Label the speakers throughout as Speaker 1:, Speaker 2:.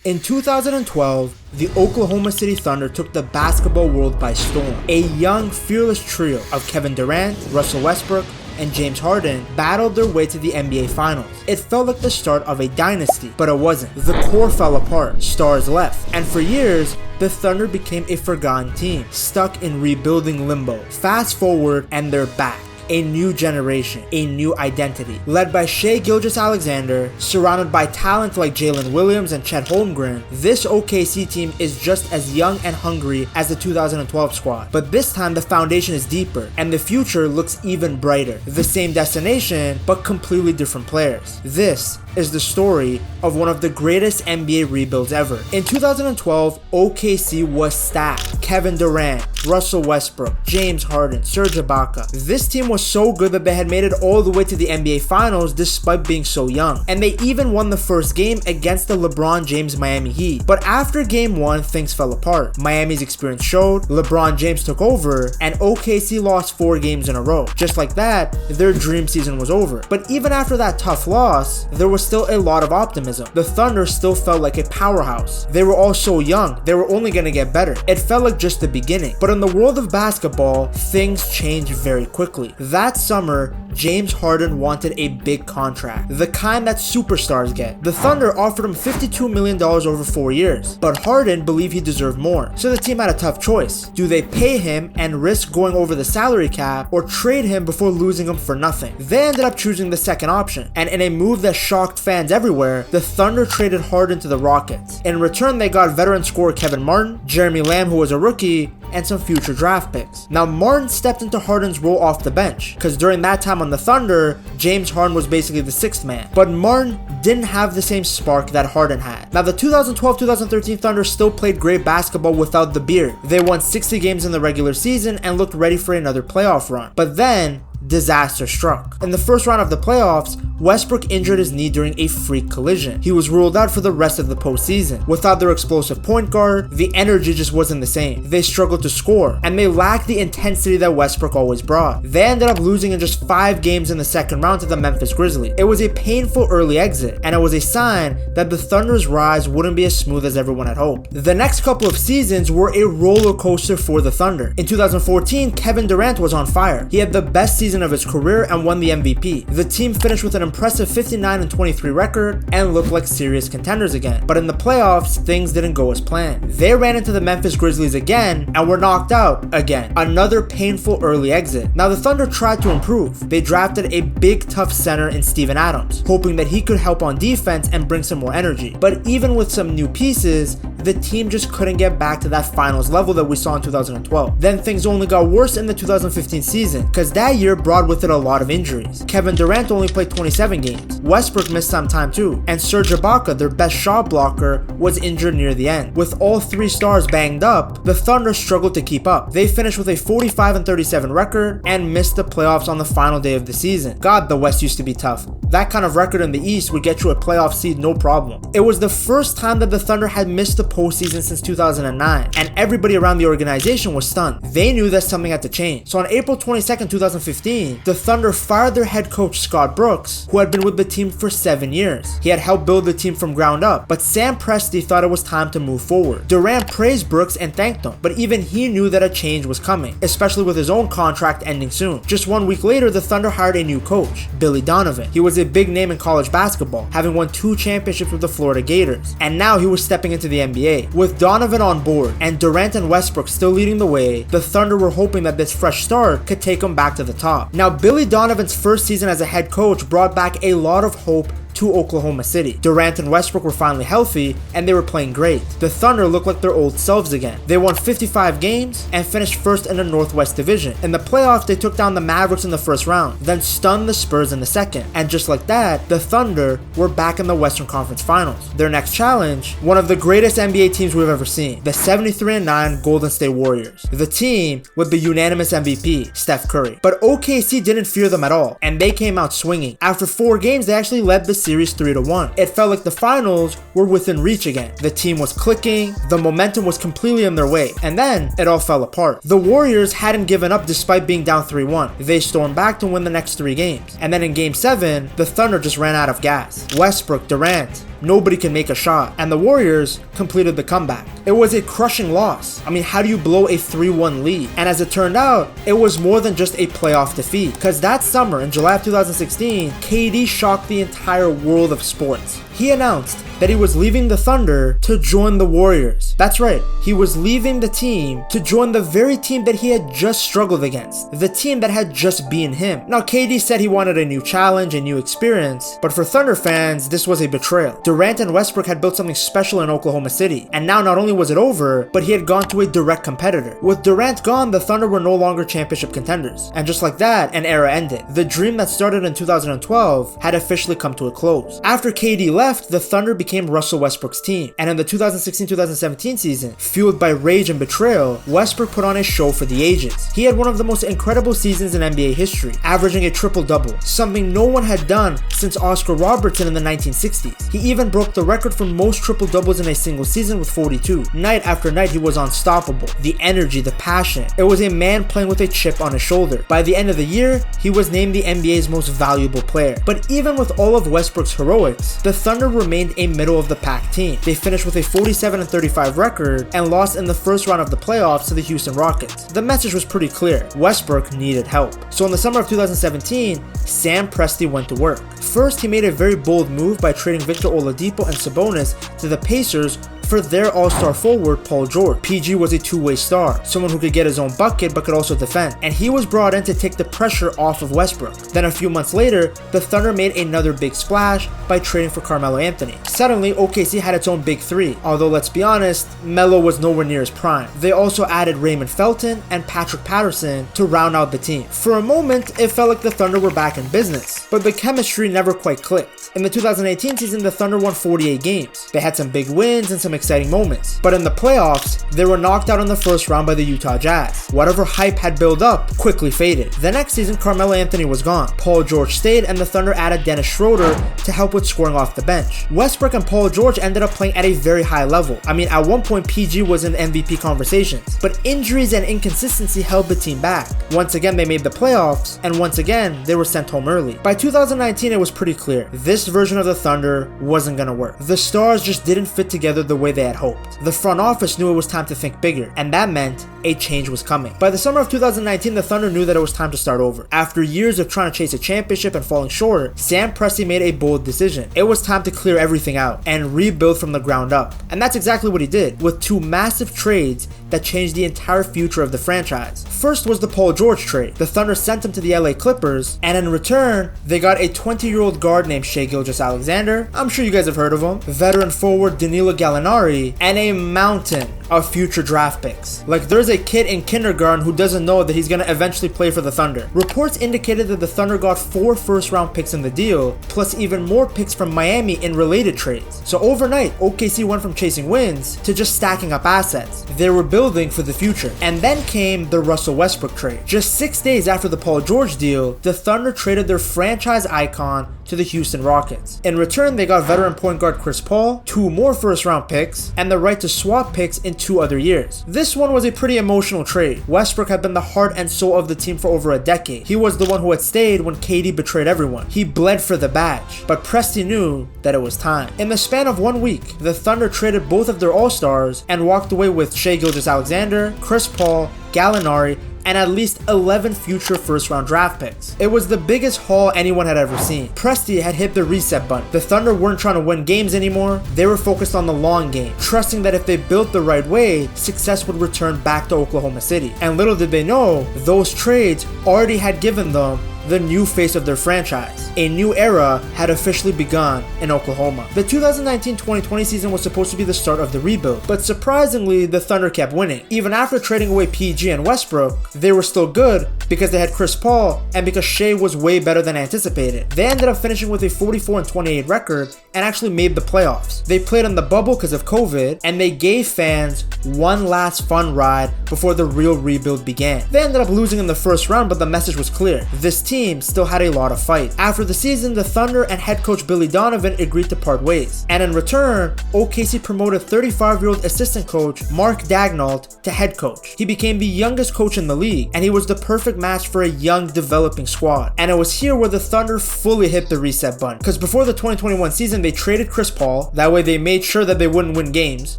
Speaker 1: In 2012, the Oklahoma City Thunder took the basketball world by storm. A young, fearless trio of Kevin Durant, Russell Westbrook, and James Harden battled their way to the NBA Finals. It felt like the start of a dynasty, but it wasn't. The core fell apart, stars left, and for years, the Thunder became a forgotten team, stuck in rebuilding limbo. Fast forward, and they're back. A new generation, a new identity. Led by Shai Gilgeous-Alexander, surrounded by talent like Jalen Williams and Chet Holmgren, this OKC team is just as young and hungry as the 2012 squad. But this time the foundation is deeper, and the future looks even brighter. The same destination, but completely different players. This is the story of one of the greatest NBA rebuilds ever. In 2012, OKC was stacked. Kevin Durant, Russell Westbrook, James Harden, Serge Ibaka. This team was so good that they had made it all the way to the NBA Finals despite being so young. And they even won the first game against the LeBron James Miami Heat. But after game 1, things fell apart. Miami's experience showed, LeBron James took over, and OKC lost 4 games in a row. Just like that, their dream season was over. But even after that tough loss, there was still a lot of optimism. The Thunder still felt like a powerhouse. They were all so young, they were only gonna get better. It felt like just the beginning. But in the world of basketball, things changed very quickly. That summer, James Harden wanted a big contract, the kind that superstars get. The Thunder offered him $52 million over 4 years, but Harden believed he deserved more. So the team had a tough choice. Do they pay him and risk going over the salary cap, or trade him before losing him for nothing? They ended up choosing the second option, and in a move that shocked fans everywhere, the Thunder traded Harden to the Rockets. In return, they got veteran scorer Kevin Martin, Jeremy Lamb, who was a rookie, and some future draft picks. Now, Martin stepped into Harden's role off the bench, because during that time on the Thunder, James Harden was basically the 6th man. But Martin didn't have the same spark that Harden had. Now, the 2012-2013 Thunder still played great basketball without the beard. They won 60 games in the regular season and looked ready for another playoff run. But then, disaster struck. In the first round of the playoffs, Westbrook injured his knee during a freak collision. He was ruled out for the rest of the postseason. Without their explosive point guard, the energy just wasn't the same. They struggled to score, and they lacked the intensity that Westbrook always brought. They ended up losing in just 5 games in the second round to the Memphis Grizzlies. It was a painful early exit, and it was a sign that the Thunder's rise wouldn't be as smooth as everyone had hoped. The next couple of seasons were a roller coaster for the Thunder. In 2014, Kevin Durant was on fire. He had the best season of his career and won the MVP. The team finished with an impressive 59-23 record and looked like serious contenders again. But in the playoffs, things didn't go as planned. They ran into the Memphis Grizzlies again and were knocked out again. Another painful early exit. Now the Thunder tried to improve. They drafted a big tough center in Steven Adams, hoping that he could help on defense and bring some more energy. But even with some new pieces, the team just couldn't get back to that finals level that we saw in 2012. Then things only got worse in the 2015 season, because that year brought with it a lot of injuries. Kevin Durant only played 27 games. Westbrook missed some time too, and Serge Ibaka, their best shot blocker, was injured near the end. With all 3 stars banged up, the Thunder struggled to keep up. They finished with a 45-37 record and missed the playoffs on the final day of the season. God, the West used to be tough. That kind of record in the East would get you a playoff seed no problem. It was the first time that the Thunder had missed the postseason since 2009, and everybody around the organization was stunned. They knew that something had to change. So on April 22nd, 2015, the Thunder fired their head coach Scott Brooks, who had been with the team for 7 years. He had helped build the team from ground up, but Sam Presti thought it was time to move forward. Durant praised Brooks and thanked him, but even he knew that a change was coming, especially with his own contract ending soon. Just 1 week later, the Thunder hired a new coach, Billy Donovan. He was a big name in college basketball, having won 2 championships with the Florida Gators, and now he was stepping into the NBA. With Donovan on board and Durant and Westbrook still leading the way, the Thunder were hoping that this fresh start could take them back to the top. Now, Billy Donovan's first season as a head coach brought back a lot of hope to Oklahoma City. Durant and Westbrook were finally healthy, and they were playing great. The Thunder looked like their old selves again. They won 55 games and finished first in the Northwest Division. In the playoffs, they took down the Mavericks in the first round, then stunned the Spurs in the second. And just like that, the Thunder were back in the Western Conference Finals. Their next challenge, one of the greatest NBA teams we've ever seen, the 73-9 Golden State Warriors. The team with the unanimous MVP, Steph Curry. But OKC didn't fear them at all, and they came out swinging. After 4 games, they actually led the series 3-1. It felt like the finals were within reach again. The team was clicking, the momentum was completely in their way, and then it all fell apart. The Warriors hadn't given up despite being down 3-1. They stormed back to win the next 3 games. And then in game 7, the Thunder just ran out of gas. Westbrook, Durant, nobody can make a shot, and the Warriors completed the comeback. It was a crushing loss. I mean, how do you blow a 3-1 lead? And as it turned out, it was more than just a playoff defeat, because that summer in July of 2016, KD shocked the entire world of sports. He announced that he was leaving the Thunder to join the Warriors. That's right, he was leaving the team to join the very team that he had just struggled against, the team that had just beaten him. Now, KD said he wanted a new challenge, a new experience, but for Thunder fans, this was a betrayal. Durant and Westbrook had built something special in Oklahoma City, and now not only was it over, but he had gone to a direct competitor. With Durant gone, the Thunder were no longer championship contenders, and just like that, an era ended. The dream that started in 2012 had officially come to a close. After KD left, the Thunder became Russell Westbrook's team, and in the 2016-2017 season, fueled by rage and betrayal, Westbrook put on a show for the ages. He had one of the most incredible seasons in NBA history, averaging a triple-double, something no one had done since Oscar Robertson in the 1960s. He even broke the record for most triple-doubles in a single season with 42. Night after night, he was unstoppable. The energy, the passion. It was a man playing with a chip on his shoulder. By the end of the year, he was named the NBA's most valuable player. But even with all of Westbrook's heroics, the Thunder remained a middle-of-the-pack team. They finished with a 47-35 record and lost in the first round of the playoffs to the Houston Rockets. The message was pretty clear. Westbrook needed help. So in the summer of 2017, Sam Presti went to work. First, he made a very bold move by trading Victor Oladipo and Sabonis to the Pacers for their all-star forward Paul George. PG was a two-way star, someone who could get his own bucket but could also defend, and he was brought in to take the pressure off of Westbrook. Then a few months later, the Thunder made another big splash by trading for Carmelo Anthony. Suddenly, OKC had its own big three, although let's be honest, Melo was nowhere near his prime. They also added Raymond Felton and Patrick Patterson to round out the team. For a moment, it felt like the Thunder were back in business, but the chemistry never quite clicked. In the 2018 season, the Thunder won 48 games. They had some big wins and some exciting moments, but in the playoffs, they were knocked out in the first round by the Utah Jazz. Whatever hype had built up quickly faded. The next season, Carmelo Anthony was gone. Paul George stayed, and the Thunder added Dennis Schroeder to help with scoring off the bench. Westbrook and Paul George ended up playing at a very high level. I mean, at one point, PG was in MVP conversations, but injuries and inconsistency held the team back. Once again, they made the playoffs, and once again, they were sent home early. By 2019, it was pretty clear. This version of the Thunder wasn't gonna work. The stars just didn't fit together the way they had hoped. The front office knew it was time to think bigger, and that meant a change was coming. By the summer of 2019, the Thunder knew that it was time to start over. After years of trying to chase a championship and falling short, Sam Presti made a bold decision. It was time to clear everything out and rebuild from the ground up. And that's exactly what he did, with two massive trades that changed the entire future of the franchise. First was the Paul George trade. The Thunder sent him to the LA Clippers, and in return, they got a 20-year-old guard named Shai Gilgeous-Alexander. I'm sure you guys have heard of him. Veteran forward Danilo Gallinari, and a mountain of future draft picks. Like, there's a kid in kindergarten who doesn't know that he's gonna eventually play for the Thunder. Reports indicated that the Thunder got 4 first-round picks in the deal, plus even more picks from Miami in related trades. So overnight, OKC went from chasing wins to just stacking up assets. They were building for the future. And then came the Russell Westbrook trade. Just 6 days after the Paul George deal, the Thunder traded their franchise icon to the Houston Rockets. In return, they got veteran point guard Chris Paul, 2 more first-round picks, and the right to swap picks in 2 other years. This one was a pretty emotional trade. Westbrook had been the heart and soul of the team for over a decade. He was the one who had stayed when KD betrayed everyone. He bled for the badge, but Presti knew that it was time. In the span of 1 week, the Thunder traded both of their all-stars and walked away with Shai Gilgeous-Alexander, Chris Paul, Gallinari, and at least 11 future first-round draft picks. It was the biggest haul anyone had ever seen. Presti had hit the reset button. The Thunder weren't trying to win games anymore. They were focused on the long game, trusting that if they built the right way, success would return back to Oklahoma City. And little did they know, those trades already had given them the new face of their franchise. A new era had officially begun in Oklahoma. The 2019-2020 season was supposed to be the start of the rebuild, but surprisingly, the Thunder kept winning. Even after trading away PG and Westbrook, they were still good because they had Chris Paul and because Shai was way better than anticipated. They ended up finishing with a 44-28 record and actually made the playoffs. They played in the bubble because of COVID, and they gave fans one last fun ride before the real rebuild began. They ended up losing in the first round, but the message was clear. This team still had a lot of fight. After the season, the Thunder and head coach Billy Donovan agreed to part ways. And in return, OKC promoted 35-year-old assistant coach Mark Daigneault to head coach. He became the youngest coach in the league, and he was the perfect match for a young, developing squad. And it was here where the Thunder fully hit the reset button. Because before the 2021 season, they traded Chris Paul. That way they made sure that they wouldn't win games.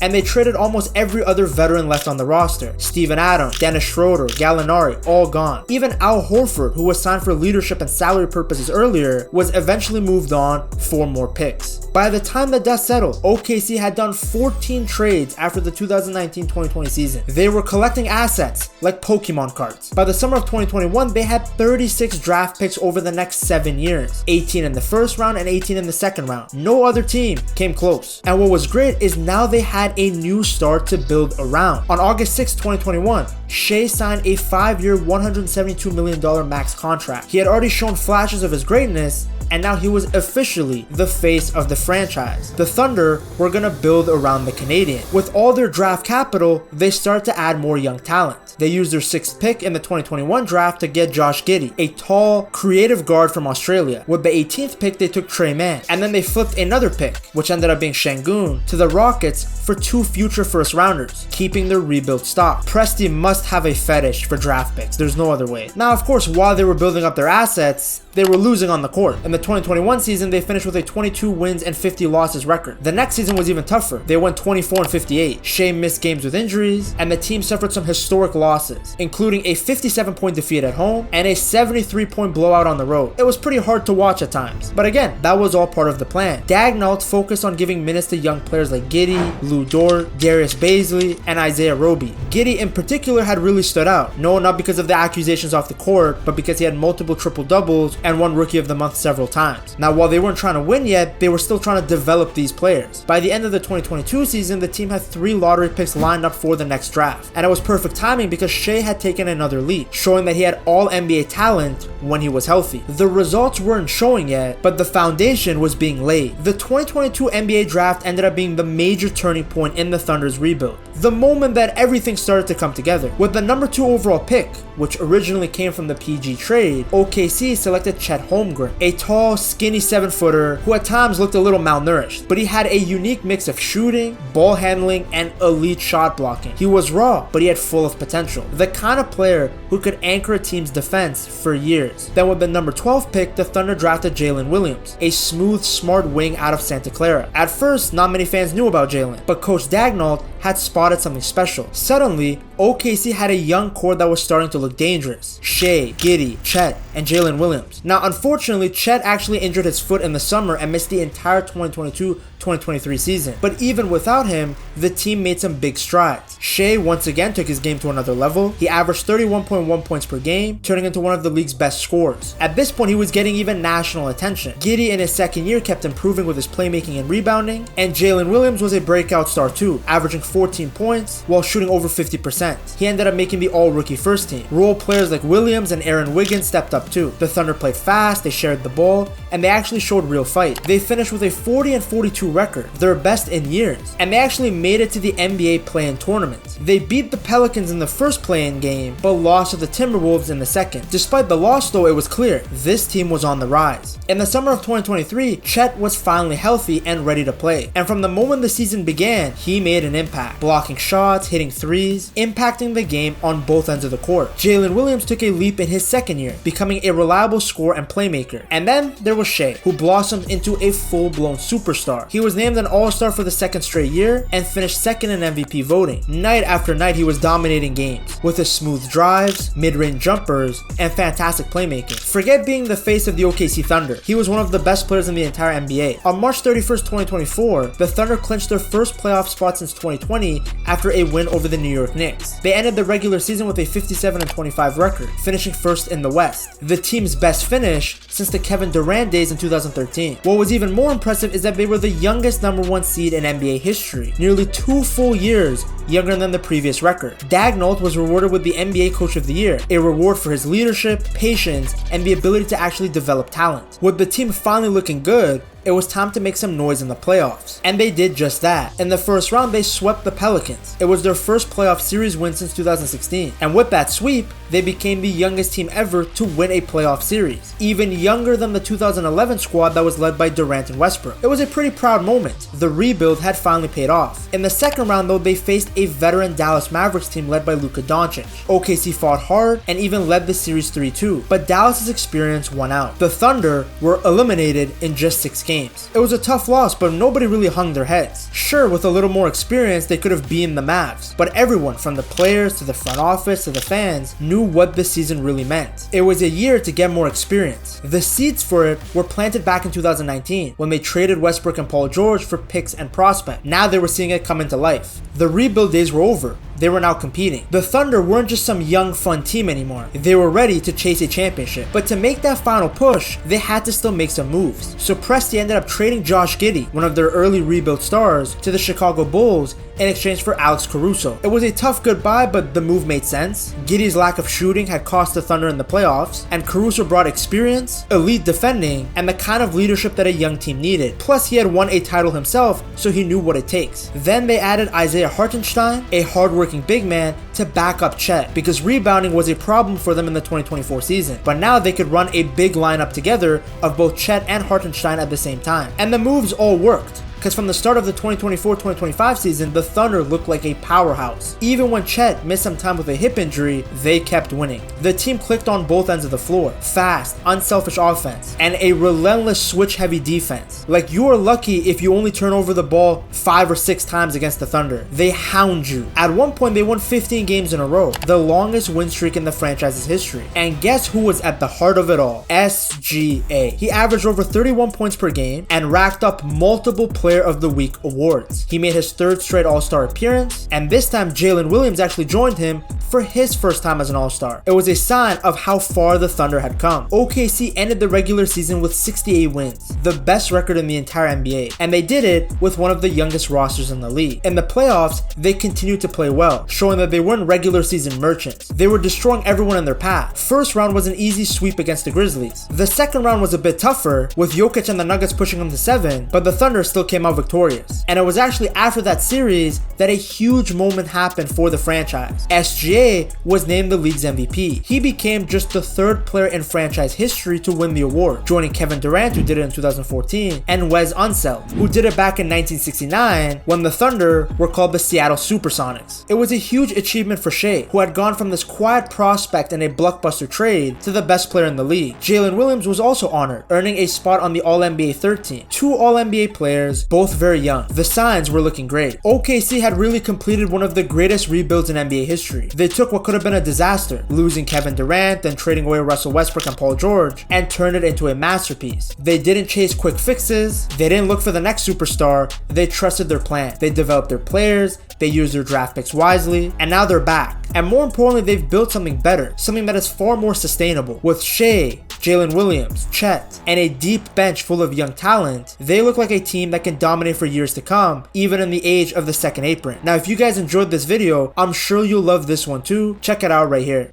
Speaker 1: And they traded almost every other veteran left on the roster. Steven Adams, Dennis Schroeder, Gallinari, all gone. Even Al Horford, who was signed for leadership and salary purposes earlier, was eventually moved on for more picks. By the time the dust settled, OKC had done 14 trades after the 2019-2020 season. They were collecting assets like Pokemon cards. By the summer of 2021, they had 36 draft picks over the next 7 years, 18 in the first round and 18 in the second round. No other team came close. And what was great is now they had a new star to build around. On August 6, 2021, Shai signed a 5-year, $172 million max contract. He had already shown flashes of his greatness, and now he was officially the face of the franchise. The Thunder were gonna build around the Canadian. With all their draft capital, they started to add more young talent. They used their 6th pick in the 2021 draft to get Josh Giddey, a tall, creative guard from Australia. With the 18th pick, they took Trey Mann, and then they flipped another pick, which ended up being Şengün, to the Rockets for 2 future first rounders, keeping their rebuild stock. Presti must have a fetish for draft picks. There's no other way. Now, of course, while they were building up their assets, they were losing on the court. In the 2021 season, they finished with a 22 wins and 50 losses record. The next season was even tougher. They went 24 and 58. Shai missed games with injuries, and the team suffered some historic losses, including a 57-point defeat at home and a 73-point blowout on the road. It was pretty hard to watch at times, but again, that was all part of the plan. Daigneault focused on giving minutes to young players like Giddey, Lou Dort, Darius Bazley, and Isaiah Roby. Giddey in particular had really stood out. No, not because of the accusations off the court, but because he had multiple triple-doubles and won Rookie of the Month several times. Now, while they weren't trying to win yet, they were still trying to develop these players. By the end of the 2022 season, the team had 3 lottery picks lined up for the next draft, and it was perfect timing because Shai had taken another leap, showing that he had all NBA talent when he was healthy. The results weren't showing yet, but the foundation was being laid. The 2022 NBA draft ended up being the major turning point in the Thunder's rebuild. The moment that everything started to come together. With the number 2 overall pick, which originally came from the PG trade, OKC selected Chet Holmgren, a tall, skinny 7-footer who at times looked a little malnourished, but he had a unique mix of shooting, ball handling, and elite shot blocking. He was raw, but he had full of potential. The kind of player who could anchor a team's defense for years. Then with the number 12 pick, the Thunder drafted Jalen Williams, a smooth, smart wing out of Santa Clara. At first, not many fans knew about Jalen, but Coach Daigneault had spotted something special. Suddenly, OKC had a young core that was starting to look dangerous. Shai, Giddey, Chet, and Jalen Williams. Now, unfortunately, Chet actually injured his foot in the summer and missed the entire 2022-2023 season. But even without him, the team made some big strides. Shai once again took his game to another level. He averaged 31.1 points per game, turning into one of the league's best scorers. At this point, he was getting even national attention. Giddey in his second year kept improving with his playmaking and rebounding, and Jalen Williams was a breakout star too, averaging 14 points while shooting over 50%. He ended up making the all-rookie first team. Role players like Williams and Aaron Wiggins stepped up too. The Thunder played fast, they shared the ball, and they actually showed real fight. They finished with a 40-42 record, their best in years, and they actually made it to the NBA play-in tournament. They beat the Pelicans in the first play-in game, but lost to the Timberwolves in the second. Despite the loss though, it was clear this team was on the rise. In the summer of 2023, Chet was finally healthy and ready to play, and from the moment the season began, he made an impact, blocking shots, hitting threes, impacting the game on both ends of the court. Jalen Williams took a leap in his second year, becoming a reliable scorer and playmaker. And then there was Shai, who blossomed into a full-blown superstar. He was named an All-Star for the second straight year and finished second in MVP voting. Night after night, he was dominating games with his smooth drives, mid-range jumpers, and fantastic playmaking. Forget being the face of the OKC Thunder. He was one of the best players in the entire NBA. On March 31st, 2024, the Thunder clinched their first playoff spot since 2020 after a win over the New York Knicks. They ended the regular season with a 57-25 record, finishing first in the West, the team's best finish since the Kevin Durant days in 2013. What was even more impressive is that they were the youngest number 1 seed in NBA history, nearly 2 full years younger than the previous record. Daigneault was rewarded with the NBA Coach of the Year, a reward for his leadership, patience, and the ability to actually develop talent. With the team finally looking good, it was time to make some noise in the playoffs. And they did just that. In the first round, they swept the Pelicans. It was their first playoff series win since 2016. And with that sweep, they became the youngest team ever to win a playoff series. Even younger than the 2011 squad that was led by Durant and Westbrook. It was a pretty proud moment. The rebuild had finally paid off. In the second round though, they faced a veteran Dallas Mavericks team led by Luka Doncic. OKC fought hard and even led the series 3-2. But Dallas's experience won out. The Thunder were eliminated in just 6 games. It was a tough loss, but nobody really hung their heads. Sure, with a little more experience, they could have beaten the Mavs, but everyone from the players to the front office to the fans knew what this season really meant. It was a year to get more experience. The seeds for it were planted back in 2019 when they traded Westbrook and Paul George for picks and prospects. Now they were seeing it come into life. The rebuild days were over. They were now competing. The Thunder weren't just some young fun team anymore. They were ready to chase a championship. But to make that final push, they had to still make some moves. So Presti ended up trading Josh Giddey, one of their early rebuild stars, to the Chicago Bulls in exchange for Alex Caruso. It was a tough goodbye, but the move made sense. Giddey's lack of shooting had cost the Thunder in the playoffs, and Caruso brought experience, elite defending, and the kind of leadership that a young team needed. Plus, he had won a title himself, so he knew what it takes. Then they added Isaiah Hartenstein, a hardworking big man, to back up Chet, because rebounding was a problem for them in the 2024 season. But now they could run a big lineup together of both Chet and Hartenstein at the same time. And the moves all worked. Because from the start of the 2024-2025 season, the Thunder looked like a powerhouse. Even when Chet missed some time with a hip injury, they kept winning. The team clicked on both ends of the floor. Fast, unselfish offense, and a relentless switch-heavy defense. Like, you are lucky if you only turn over the ball 5 or 6 times against the Thunder. They hound you. At one point, they won 15 games in a row, the longest win streak in the franchise's history. And guess who was at the heart of it all? SGA. He averaged over 31 points per game and racked up multiple Player of the Week awards. He made his 3rd straight All-Star appearance, and this time Jalen Williams actually joined him for his first time as an All-Star. It was a sign of how far the Thunder had come. OKC ended the regular season with 68 wins, the best record in the entire NBA, and they did it with one of the youngest rosters in the league. In the playoffs, they continued to play well, showing that they weren't regular season merchants. They were destroying everyone in their path. First round was an easy sweep against the Grizzlies. The second round was a bit tougher, with Jokic and the Nuggets pushing them to 7, but the Thunder still came out victorious. And it was actually after that series that a huge moment happened for the franchise. SGA was named the league's MVP. He became just the 3rd player in franchise history to win the award, joining Kevin Durant, who did it in 2014, and Wes Unseld, who did it back in 1969 when the Thunder were called the Seattle Supersonics. It was a huge achievement for Shai, who had gone from this quiet prospect in a blockbuster trade to the best player in the league. Jalen Williams was also honored, earning a spot on the All-NBA 3rd team. 2 All-NBA players, both very young. The signs were looking great. OKC had really completed one of the greatest rebuilds in NBA history. They took what could have been a disaster, losing Kevin Durant, then trading away Russell Westbrook and Paul George, and turned it into a masterpiece. They didn't chase quick fixes, they didn't look for the next superstar, they trusted their plan. They developed their players, they used their draft picks wisely, and now they're back. And more importantly, they've built something better, something that is far more sustainable. With Shai, Jalen Williams, Chet, and a deep bench full of young talent, they look like a team that can dominate for years to come, even in the age of the second apron. Now, if you guys enjoyed this video, I'm sure you'll love this one too. Check it out right here.